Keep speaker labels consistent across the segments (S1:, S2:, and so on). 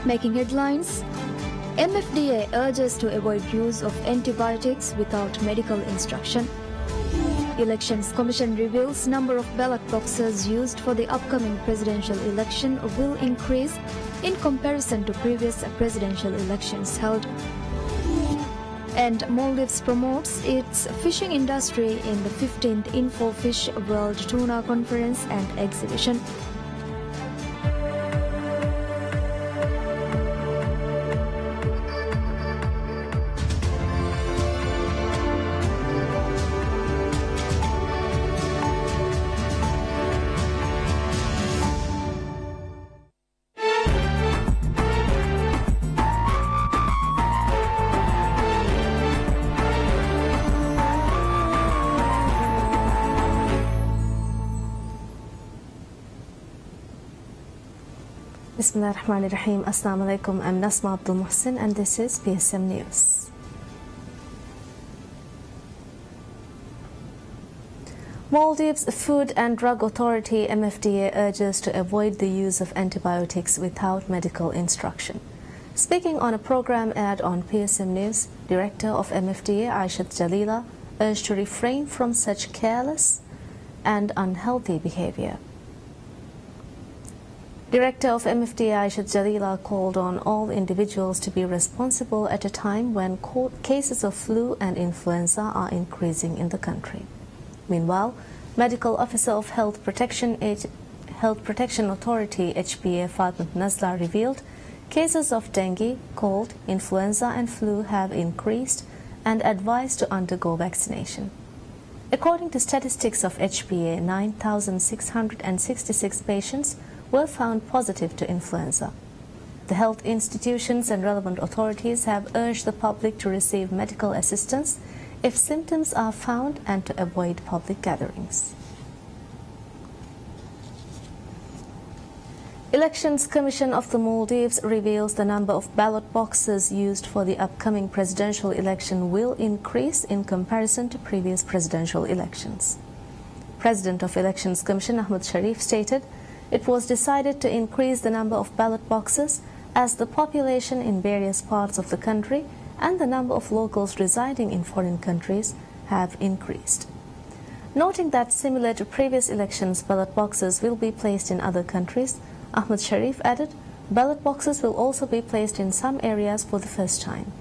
S1: Making headlines, MFDA urges to avoid use of antibiotics without medical instruction. Elections Commission reveals number of ballot boxes used for the upcoming presidential election will increase in comparison to previous presidential elections held. And Maldives promotes its fishing industry in the 15th Info Fish World Tuna Conference and Exhibition.
S2: Bismillahirrahmanirrahim. Assalamu alaikum. I'm Nasma Abdul Muhsin and this is PSM News. Maldives Food and Drug Authority MFDA urges to avoid the use of antibiotics without medical instruction. Speaking on a program aired on PSM News, Director of MFDA Aishat Jalila urged to refrain from such careless and unhealthy behavior. Director of MFDA Aishat Jalila called on all individuals to be responsible at a time when cases of flu and influenza are increasing in the country. Meanwhile, Medical Officer of Health Protection Authority HPA Fatma Nazla revealed cases of dengue, cold, influenza and flu have increased and advised to undergo vaccination. According to statistics of HPA, 9,666 patients were found positive to influenza. The health institutions and relevant authorities have urged the public to receive medical assistance if symptoms are found and to avoid public gatherings. Elections Commission of the Maldives reveals the number of ballot boxes used for the upcoming presidential election will increase in comparison to previous presidential elections. President of Elections Commission Ahmed Sharif stated, it was decided to increase the number of ballot boxes as the population in various parts of the country and the number of locals residing in foreign countries have increased. Noting that similar to previous elections, ballot boxes will be placed in other countries, Ahmed Sharif added, ballot boxes will also be placed in some areas for the first time.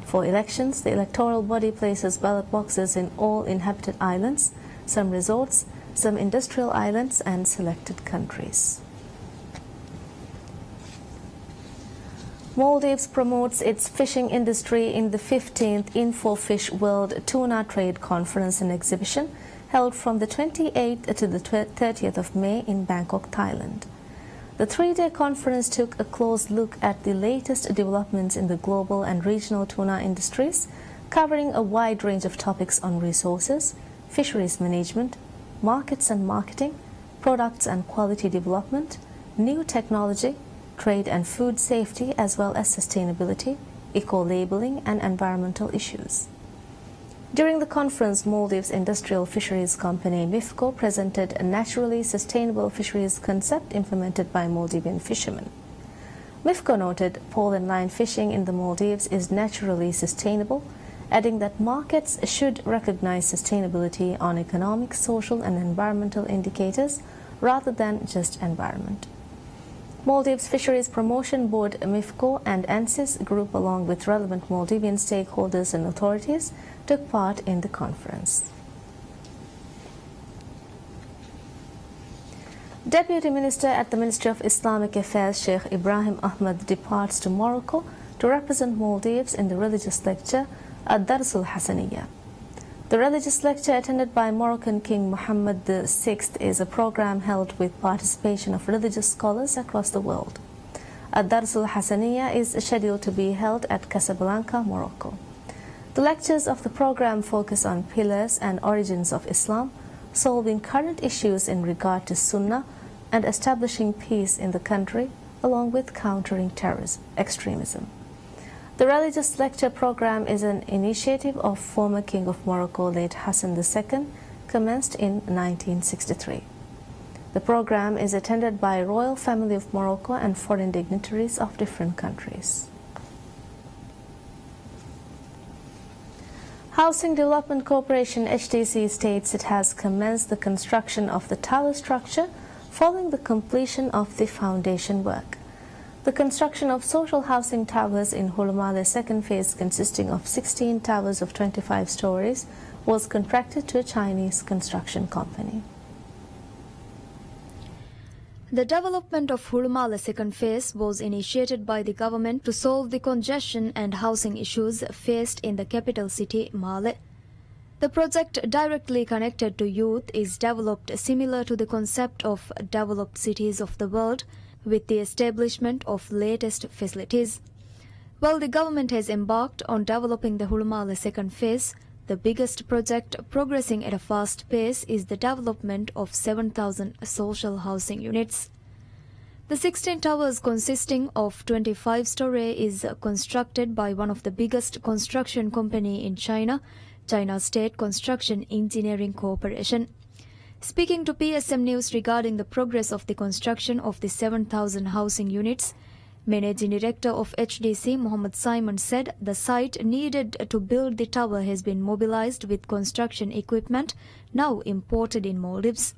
S2: For elections, the electoral body places ballot boxes in all inhabited islands, some resorts, some industrial islands and selected countries. Maldives promotes its fishing industry in the 15th Info Fish World Tuna Trade Conference and Exhibition held from the 28th to the 30th of May in Bangkok, Thailand. The three-day conference took a close look at the latest developments in the global and regional tuna industries, covering a wide range of topics on resources, fisheries management, markets and marketing, products and quality development, new technology, trade and food safety, as well as sustainability, eco-labeling and environmental issues. During the conference, Maldives Industrial Fisheries Company MIFCO presented a naturally sustainable fisheries concept implemented by Maldivian fishermen. MIFCO noted pole and line fishing in the Maldives is naturally sustainable, adding that markets should recognize sustainability on economic, social and environmental indicators rather than just environment. Maldives Fisheries Promotion Board MIFCO and ANSYS Group, along with relevant Maldivian stakeholders and authorities, took part in the conference. Deputy Minister at the Ministry of Islamic Affairs Sheikh Ibrahim Ahmed departs to Morocco to represent Maldives in the religious lecture Ad-Darsul Hassaniyya. The religious lecture, attended by Moroccan King Mohammed VI, is a program held with participation of religious scholars across the world. Ad-Darsul Hassaniyya is scheduled to be held at Casablanca, Morocco. The lectures of the program focus on pillars and origins of Islam, solving current issues in regard to Sunnah, and establishing peace in the country, along with countering terrorism, extremism. The religious lecture program is an initiative of former King of Morocco, late Hassan II, commenced in 1963. The program is attended by Royal Family of Morocco and foreign dignitaries of different countries. Housing Development Corporation HDC states it has commenced the construction of the tower structure following the completion of the foundation work. The construction of social housing towers in Hulumale's second phase, consisting of 16 towers of 25 stories, was contracted to a Chinese construction company.
S1: The development of Hulumale second phase was initiated by the government to solve the congestion and housing issues faced in the capital city, Male. The project, directly connected to youth, is developed similar to the concept of developed cities of the world, with the establishment of latest facilities. While the government has embarked on developing the Hulumale second phase, the biggest project progressing at a fast pace is the development of 7,000 social housing units. The 16 towers consisting of 25 stories is constructed by one of the biggest construction company in China, China State Construction Engineering Corporation. Speaking to PSM News regarding the progress of the construction of the 7,000 housing units, Managing Director of HDC, Mohammed Simon, said the site needed to build the tower has been mobilized with construction equipment now imported in Maldives.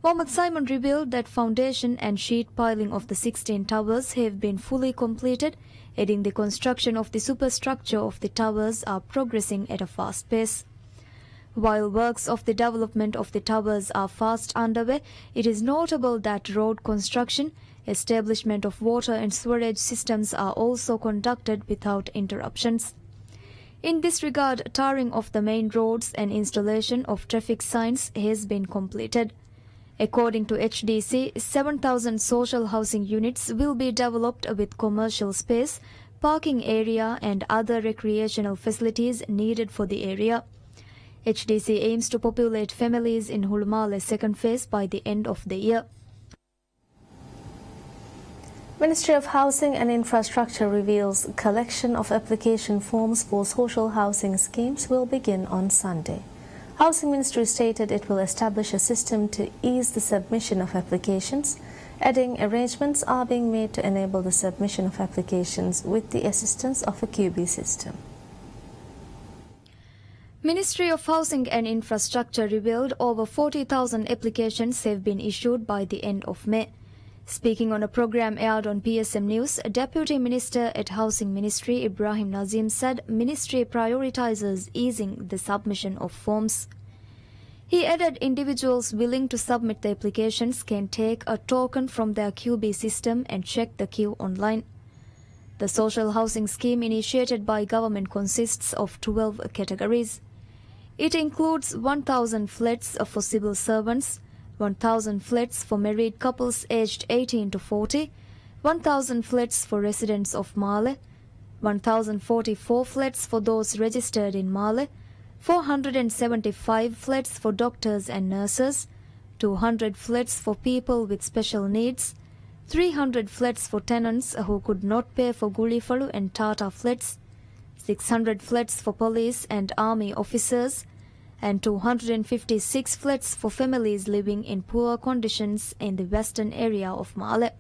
S1: Mohammed Simon revealed that foundation and sheet piling of the 16 towers have been fully completed, adding the construction of the superstructure of the towers are progressing at a fast pace. While works of the development of the towers are fast underway, it is notable that road construction, establishment of water and sewerage systems are also conducted without interruptions. In this regard, tarring of the main roads and installation of traffic signs has been completed. According to HDC, 7,000 social housing units will be developed with commercial space, parking area and other recreational facilities needed for the area. HDC aims to populate families in Hulumale's second phase by the end of the year.
S2: Ministry of Housing and Infrastructure reveals collection of application forms for social housing schemes will begin on Sunday. Housing Ministry stated it will establish a system to ease the submission of applications, adding arrangements are being made to enable the submission of applications with the assistance of a QB system.
S1: Ministry of Housing and Infrastructure revealed over 40,000 applications have been issued by the end of May. Speaking on a program aired on PSM News, Deputy Minister at Housing Ministry Ibrahim Nazim said Ministry prioritizes easing the submission of forms. He added individuals willing to submit the applications can take a token from their QB system and check the queue online. The social housing scheme initiated by government consists of 12 categories. It includes 1,000 flats for civil servants, 1,000 flats for married couples aged 18 to 40, 1,000 flats for residents of Male, 1,044 flats for those registered in Male, 475 flats for doctors and nurses, 200 flats for people with special needs, 300 flats for tenants who could not pay for Gulifalu and Tata flats, 600 flats for police and army officers, and 256 flats for families living in poor conditions in the western area of Male.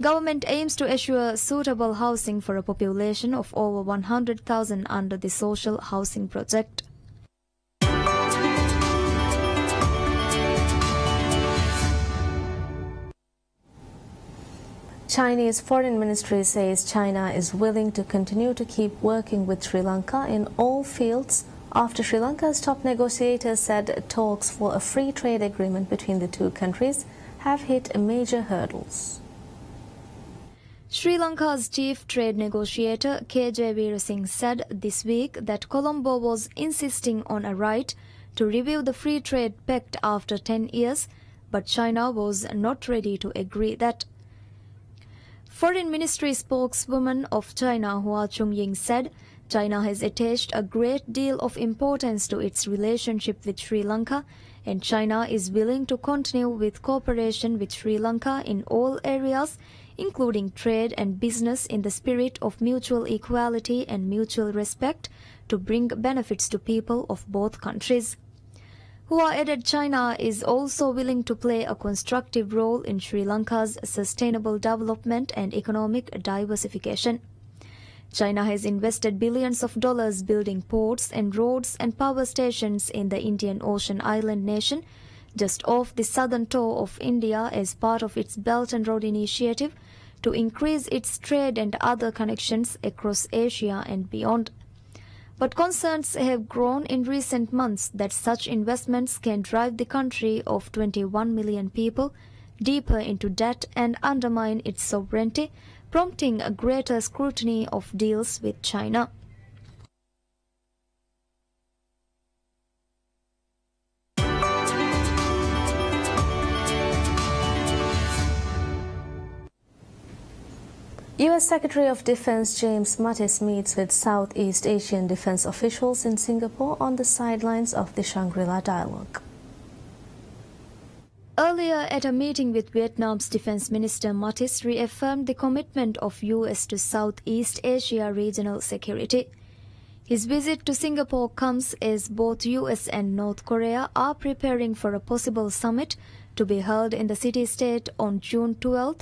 S1: Government aims to assure suitable housing for a population of over 100,000 under the social housing project.
S2: Chinese Foreign Ministry says China is willing to continue to keep working with Sri Lanka in all fields after Sri Lanka's top negotiators said talks for a free trade agreement between the two countries have hit major hurdles.
S1: Sri Lanka's chief trade negotiator KJ Veerasinghe said this week that Colombo was insisting on a right to review the free trade pact after 10 years, but China was not ready to agree that. Foreign Ministry spokeswoman of China Hua Chunying said China has attached a great deal of importance to its relationship with Sri Lanka, and China is willing to continue with cooperation with Sri Lanka in all areas, including trade and business, in the spirit of mutual equality and mutual respect to bring benefits to people of both countries. Hua added China is also willing to play a constructive role in Sri Lanka's sustainable development and economic diversification. China has invested billions of dollars building ports and roads and power stations in the Indian Ocean island nation, just off the southern toe of India as part of its Belt and Road Initiative to increase its trade and other connections across Asia and beyond. But concerns have grown in recent months that such investments can drive the country of 21 million people deeper into debt and undermine its sovereignty, prompting a greater scrutiny of deals with China.
S2: U.S. Secretary of Defense James Mattis meets with Southeast Asian defense officials in Singapore on the sidelines of the Shangri-La dialogue.
S1: Earlier at a meeting with Vietnam's Defense Minister, Mattis reaffirmed the commitment of U.S. to Southeast Asia regional security. His visit to Singapore comes as both U.S. and North Korea are preparing for a possible summit to be held in the city-state on June 12th,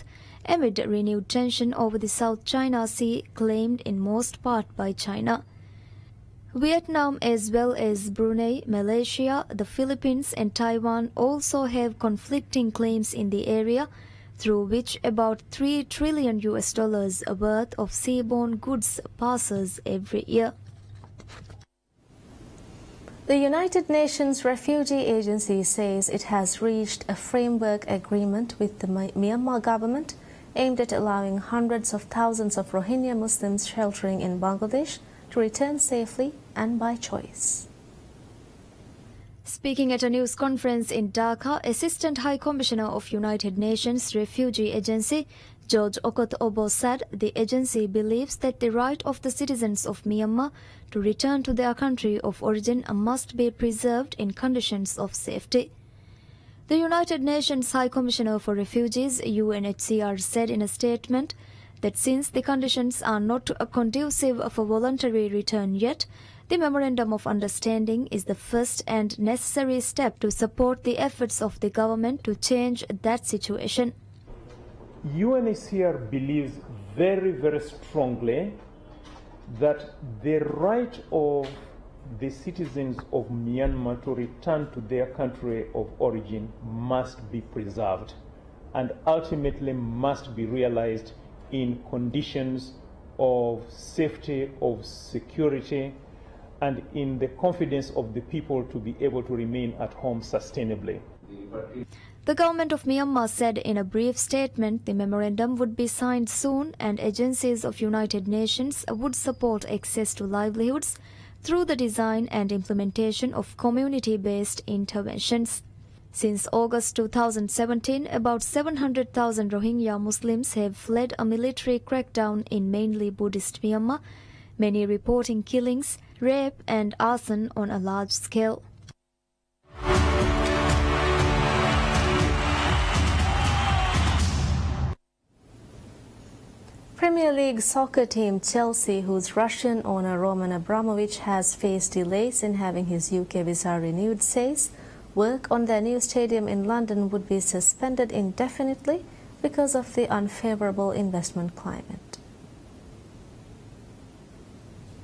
S1: amid renewed tension over the South China Sea claimed in most part by China. Vietnam, as well as Brunei, Malaysia, the Philippines and Taiwan also have conflicting claims in the area, through which about $3 trillion worth of seaborne goods passes every year.
S2: The United Nations Refugee Agency says it has reached a framework agreement with the Myanmar government aimed at allowing hundreds of thousands of Rohingya Muslims sheltering in Bangladesh to return safely and by choice.
S1: Speaking at a news conference in Dhaka, Assistant High Commissioner of United Nations Refugee Agency, George Okot Obo, said the agency believes that the right of the citizens of Myanmar to return to their country of origin must be preserved in conditions of safety. The United Nations High Commissioner for Refugees, UNHCR, said in a statement that since the conditions are not conducive for voluntary return yet, the Memorandum of Understanding is the first and necessary step to support the efforts of the government to change that situation.
S3: UNHCR believes very, very strongly that the right of the citizens of Myanmar to return to their country of origin must be preserved and ultimately must be realized in conditions of safety, of security, and in the confidence of the people to be able to remain at home sustainably.
S1: The government of Myanmar said in a brief statement the memorandum would be signed soon and agencies of United Nations would support access to livelihoods through the design and implementation of community-based interventions. Since August 2017, about 700,000 Rohingya Muslims have fled a military crackdown in mainly Buddhist Myanmar, many reporting killings, rape and arson on a large scale.
S2: Premier League soccer team Chelsea, whose Russian owner Roman Abramovich has faced delays in having his UK visa renewed, says work on their new stadium in London would be suspended indefinitely because of the unfavourable investment climate.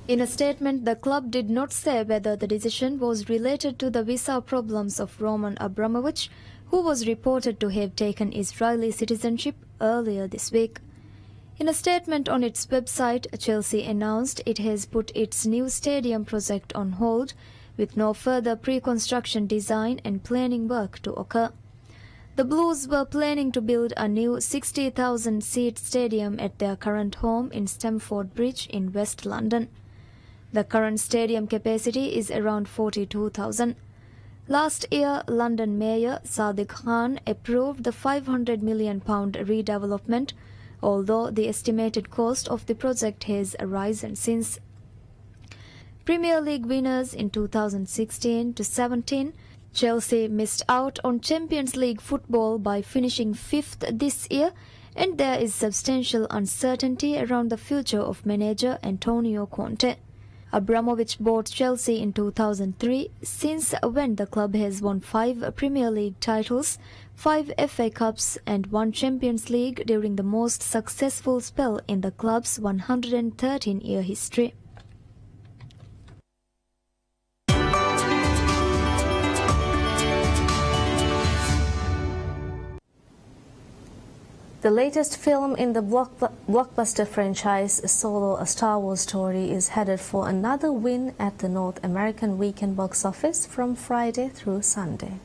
S1: In a statement, the club did not say whether the decision was related to the visa problems of Roman Abramovich, who was reported to have taken Israeli citizenship earlier this week. In a statement on its website, Chelsea announced it has put its new stadium project on hold, with no further pre-construction design and planning work to occur. The Blues were planning to build a new 60,000-seat stadium at their current home in Stamford Bridge in West London. The current stadium capacity is around 42,000. Last year, London Mayor Sadiq Khan approved the £500 million redevelopment, although the estimated cost of the project has risen since. Premier League winners in 2016-17, Chelsea missed out on Champions League football by finishing 5th this year, and there is substantial uncertainty around the future of manager Antonio Conte. Abramovich bought Chelsea in 2003, since when the club has won 5 Premier League titles, 5 FA Cups and 1 Champions League during the most successful spell in the club's 113-year history.
S2: The latest film in the blockbuster franchise Solo, a Star Wars story, is headed for another win at the North American weekend box office from Friday through Sunday.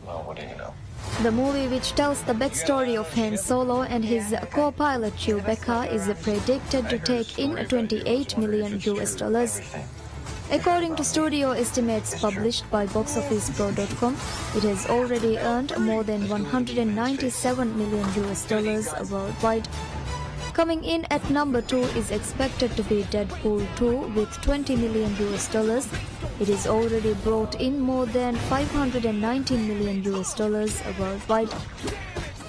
S4: Well, what do you know?
S1: The movie, which tells the backstory of Han Solo and his co-pilot Chewbacca, is predicted to take in $28 million. According to studio estimates published by BoxOfficePro.com, it has already earned more than $197 million worldwide. Coming in at number 2 is expected to be Deadpool 2 with $20 million. It is already brought in more than $519 million worldwide.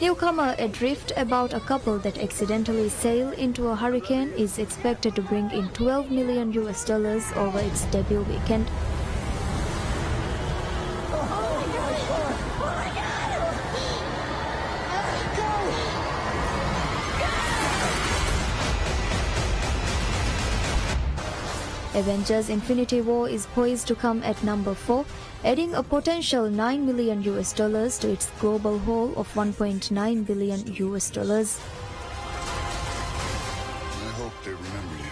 S1: Newcomer Adrift, about a couple that accidentally sail into a hurricane, is expected to bring in $12 million over its debut weekend. Avengers Infinity War is poised to come at number 4, adding a potential $9 million to its global haul of $1.9 billion.
S4: I hope they remember you.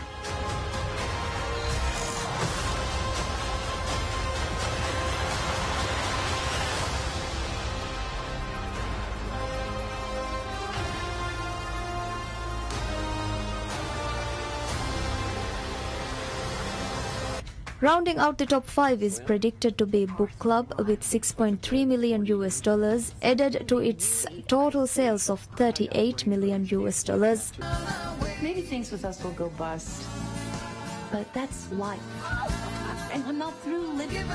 S1: Rounding out the top 5 is predicted to be Book Club with $6.3 million, added to its total sales of $38 million.
S5: Maybe things with us will go bust, but that's life. And I'm not through living.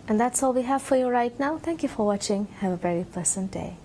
S2: And that's all we have for you right now. Thank you for watching. Have a very pleasant day.